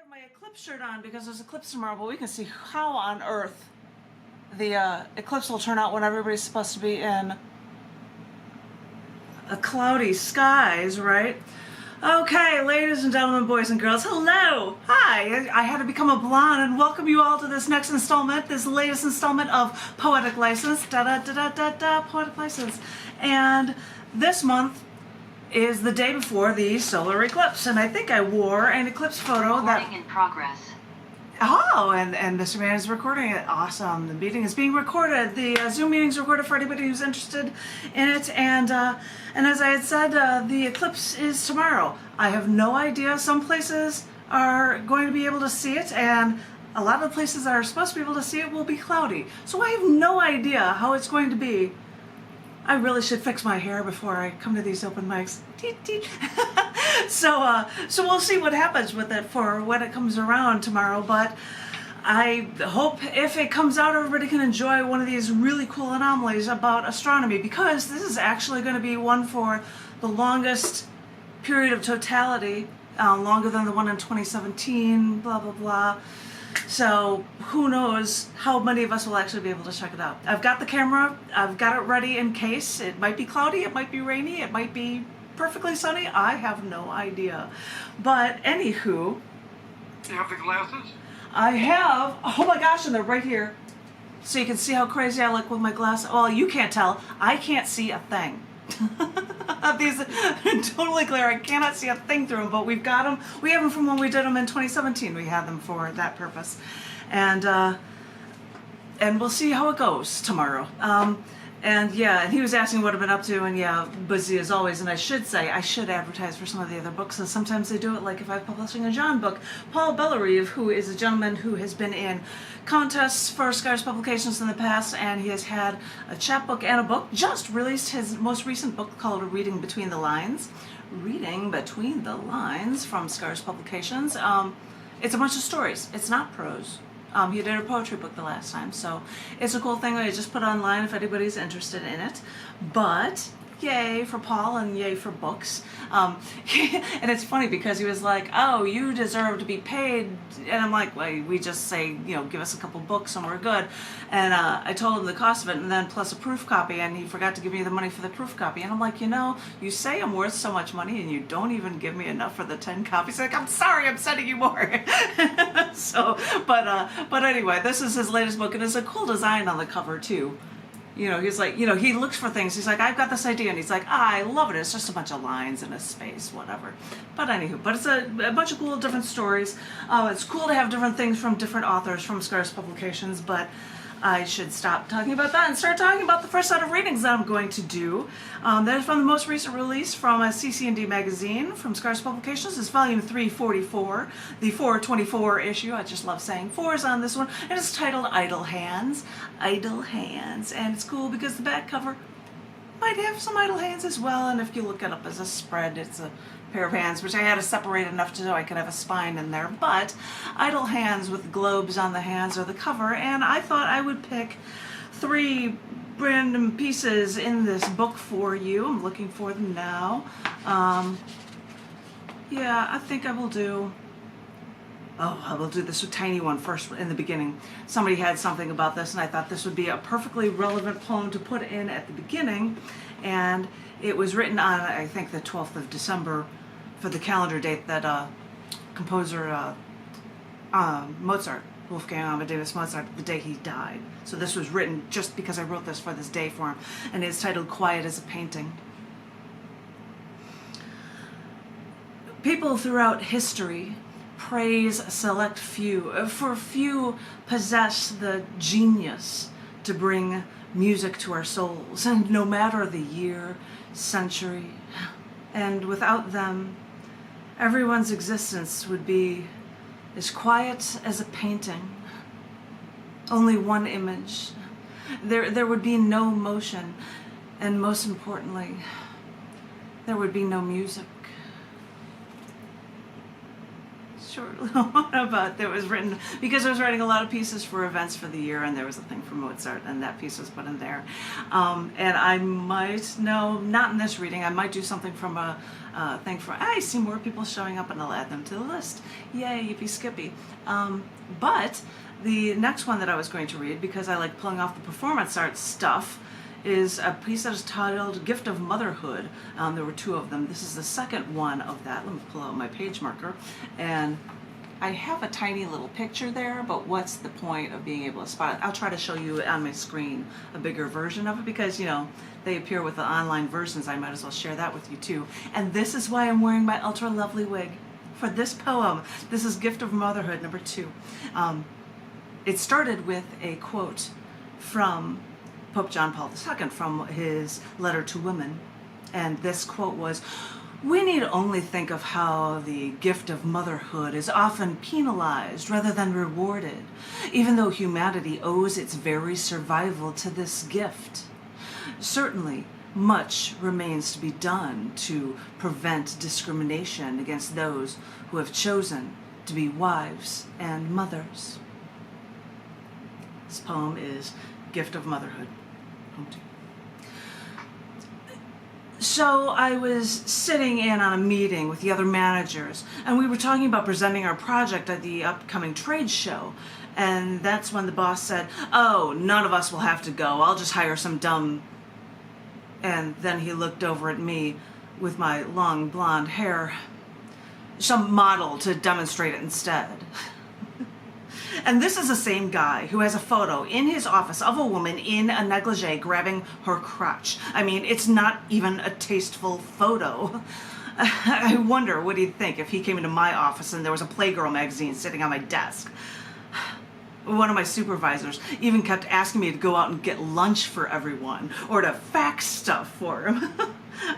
my eclipse shirt on because there's eclipse tomorrow, but we can see how on earth the eclipse will turn out when everybody's supposed to be in a cloudy skies, right? Okay, ladies and gentlemen, boys and girls, hello! Hi! I had to become a blonde and welcome you all to this next installment, this latest installment of Poetic License, Poetic License. And this month is the day before the solar eclipse, and I think I wore an eclipse photo Recording in progress. Oh, and Mr. Man is recording it. Awesome. The meeting is being recorded. The Zoom meeting is recorded for anybody who's interested in it. And as I had said, the eclipse is tomorrow. I have no idea. Some places are going to be able to see it, and a lot of the places that are supposed to be able to see it will be cloudy. So I have no idea how it's going to be. I really should fix my hair before I come to these open mics. Teet, teet. So we'll see what happens with it for when it comes around tomorrow. But I hope if it comes out, everybody can enjoy one of these really cool anomalies about astronomy, because this is actually going to be one for the longest period of totality, longer than the one in 2017, blah, blah, blah. So who knows how many of us will actually be able to check it out. I've got the camera, I've got it ready in case. It might be cloudy, it might be rainy, it might be perfectly sunny. I have no idea. But anywho. You have the glasses? I have, oh my gosh, and they're right here. So you can see how crazy I look with my glasses. Well, you can't tell. I can't see a thing. These are totally clear. I cannot see a thing through them, but we've got them. We have them from when we did them in 2017. We had them for that purpose, and we'll see how it goes tomorrow. And yeah, and he was asking what I've been up to, and yeah, busy as always. And I should say, I should advertise for some of the other books, and sometimes they do it, like if I'm publishing a John book. Paul Bellerive, who is a gentleman who has been in contests for Scars Publications in the past, and he has had a chapbook and a book, just released his most recent book called Reading Between the Lines. Reading Between the Lines from Scars Publications. It's a bunch of stories. It's not prose. He did a poetry book the last time, so it's a cool thing that I just put online if anybody's interested in it. But yay for Paul and yay for books. And it's funny because he was like, oh, you deserve to be paid. And I'm like, well, we just say, you know, give us a couple books and we're good. And I told him the cost of it, and then plus a proof copy, and he forgot to give me the money for the proof copy. And I'm like, you know, you say I'm worth so much money and you don't even give me enough for the 10 copies. He's like, I'm sorry, I'm sending you more. So, but anyway, this is his latest book, and it's a cool design on the cover too. You know, he's like, you know, he looks for things. He's like, I've got this idea. And he's like, I love it. It's just a bunch of lines in a space, whatever. But anywho, but it's a bunch of cool different stories. It's cool to have different things from different authors from Scars Publications, but I should stop talking about that and start talking about the first set of readings that I'm going to do. That is from the most recent release from a cc&d magazine from Scars Publications. It's volume 344, the 424 issue. I just love saying fours on this one. And it's titled Idle Hands. Idle Hands. And it's cool because the back cover might have some idle hands as well. And if you look it up as a spread, it's a pair of hands, which I had to separate enough so I could have a spine in there. But idle hands with globes on the hands are the cover, and I thought I would pick 3 random pieces in this book for you. I'm looking for them now. Yeah, I think I will do... Oh, I will do this tiny one first in the beginning. Somebody had something about this, and I thought this would be a perfectly relevant poem to put in at the beginning. And it was written on, I think, the 12th of December for the calendar date that composer Mozart, Wolfgang Amadeus Mozart, the day he died. So this was written just because I wrote this for this day for him. And it's titled Quiet as a Painting. People throughout history praise a select few, for few possess the genius to bring music to our souls, and no matter the year, century, and without them, everyone's existence would be as quiet as a painting. Only one image. There would be no motion, and most importantly, there would be no music. short little one about that was written because I was writing a lot of pieces for events for the year, and there was a thing for Mozart, and that piece was put in there. And I might, no, not in this reading, I might do something from a thing for, I see more people showing up and I'll add them to the list. Yay, yippee skippy. But the next one that I was going to read, because I like pulling off the performance art stuff, is a piece that is titled Gift of Motherhood. There were two of them. This is the second one of that. Let me pull out my page marker. And I have a tiny little picture there, but what's the point of being able to spot it? I'll try to show you on my screen a bigger version of it because, you know, they appear with the online versions. I might as well share that with you too. And this is why I'm wearing my ultra lovely wig for this poem. This is Gift of Motherhood, number 2. It started with a quote from Pope John Paul II from his letter to women. And this quote was, "We need only think of how the gift of motherhood is often penalized rather than rewarded, even though humanity owes its very survival to this gift. Certainly, much remains to be done to prevent discrimination against those who have chosen to be wives and mothers." This poem is Gift of Motherhood. So I was sitting in on a meeting with the other managers, and we were talking about presenting our project at the upcoming trade show. And that's when the boss said, "Oh, none of us will have to go. I'll just hire some dumb..." And then he looked over at me with my long blonde hair, "Some model to demonstrate it instead." And this is the same guy who has a photo in his office of a woman in a negligee grabbing her crotch. I mean, it's not even a tasteful photo. I wonder what he'd think if he came into my office and there was a Playgirl magazine sitting on my desk. One of my supervisors even kept asking me to go out and get lunch for everyone or to fax stuff for him.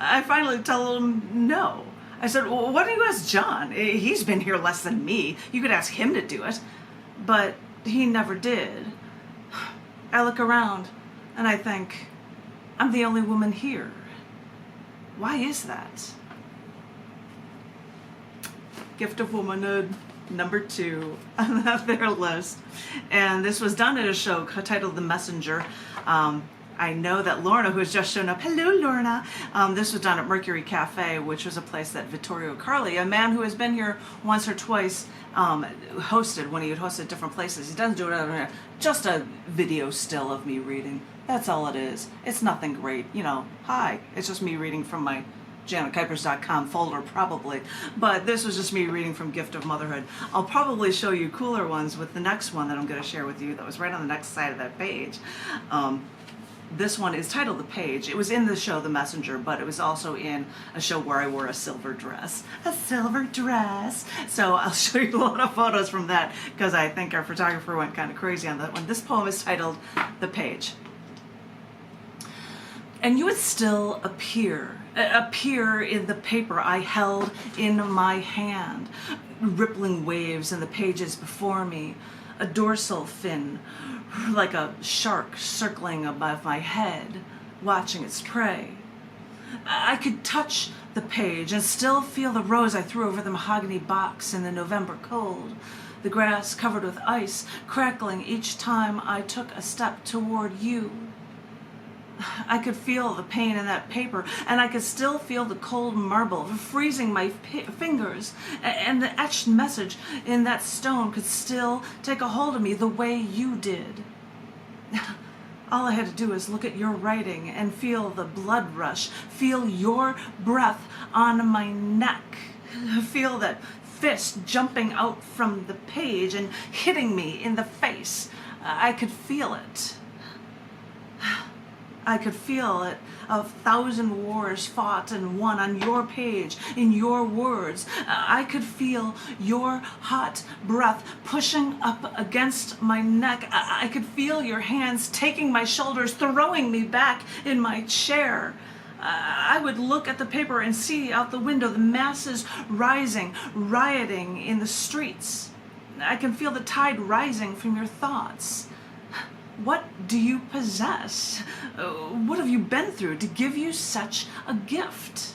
I finally told him no. I said, "Well, why don't you ask John? He's been here less than me. You could ask him to do it." But he never did. I look around and I think, I'm the only woman here. Why is that? Gift of Womanhood, number 2 on their list. And this was done at a show titled The Messenger. I know that Lorna, who has just shown up, hello Lorna, this was done at Mercury Cafe, which was a place that Vittorio Carli, a man who has been here once or twice, hosted when he had hosted different places. He doesn't do it over here. Just a video still of me reading. That's all it is. It's nothing great. You know, hi. It's just me reading from my JanetKuypers.com folder probably. But this was just me reading from Gift of Motherhood. I'll probably show you cooler ones with the next one that I'm going to share with you that was right on the next side of that page. This one is titled The Page. It was in the show The Messenger, but it was also in a show where I wore a silver dress. A silver dress! So I'll show you a lot of photos from that because I think our photographer went kind of crazy on that one. This poem is titled The Page. And you would still appear in the paper I held in my hand. Rippling waves in the pages before me. A dorsal fin, like a shark circling above my head, watching its prey. I could touch the page and still feel the rose I threw over the mahogany box in the November cold, the grass covered with ice, crackling each time I took a step toward you. I could feel the pain in that paper, and I could still feel the cold marble freezing my fingers, and the etched message in that stone could still take a hold of me the way you did. All I had to do was look at your writing and feel the blood rush, feel your breath on my neck, feel that fist jumping out from the page and hitting me in the face. I could feel it. I could feel it, 1,000 wars fought and won on your page, in your words. I could feel your hot breath pushing up against my neck. I could feel your hands taking my shoulders, throwing me back in my chair. I would look at the paper and see out the window the masses rising, rioting in the streets. I can feel the tide rising from your thoughts. What do you possess? What have you been through to give you such a gift?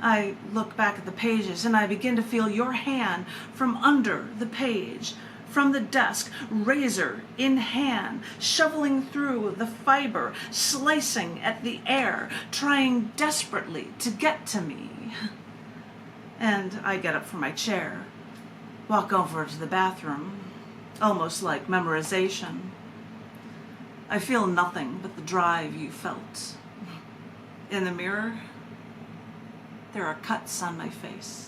I look back at the pages and I begin to feel your hand from under the page, from the desk, razor in hand, shoveling through the fiber, slicing at the air, trying desperately to get to me. And I get up from my chair, walk over to the bathroom, almost like memorization. I feel nothing but the drive you felt. In the mirror, there are cuts on my face.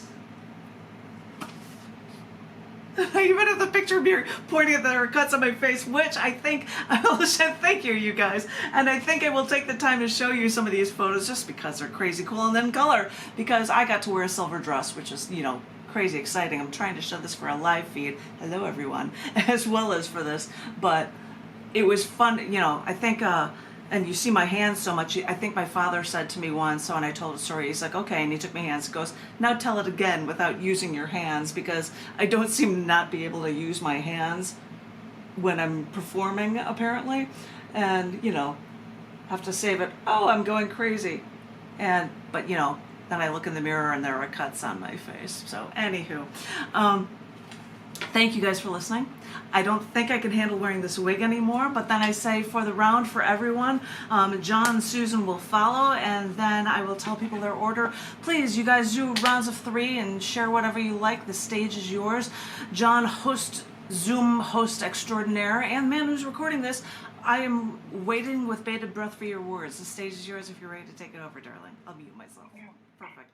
I even have the picture of me pointing at there are cuts on my face, which I think I will say thank you guys. And I think I will take the time to show you some of these photos just because they're crazy cool, and then color because I got to wear a silver dress, which is, you know, crazy exciting. I'm trying to show this for a live feed. Hello everyone, as well as for this, but it was fun, you know. I think and you see my hands so much. I think my father said to me once, so when I told a story, he's like, okay, and he took my hands, goes, now tell it again without using your hands, because I don't seem to not be able to use my hands when I'm performing, apparently, and, you know, have to save it, oh, I'm going crazy, but, you know, then I look in the mirror and there are cuts on my face. So, anywho, thank you guys for listening. I don't think I can handle wearing this wig anymore, but then I say for the round for everyone, John and Susan will follow, and then I will tell people their order. Please, you guys do rounds of 3 and share whatever you like. The stage is yours. John, Zoom host extraordinaire, and man who's recording this, I am waiting with bated breath for your words. The stage is yours if you're ready to take it over, darling. I'll mute myself. Perfect.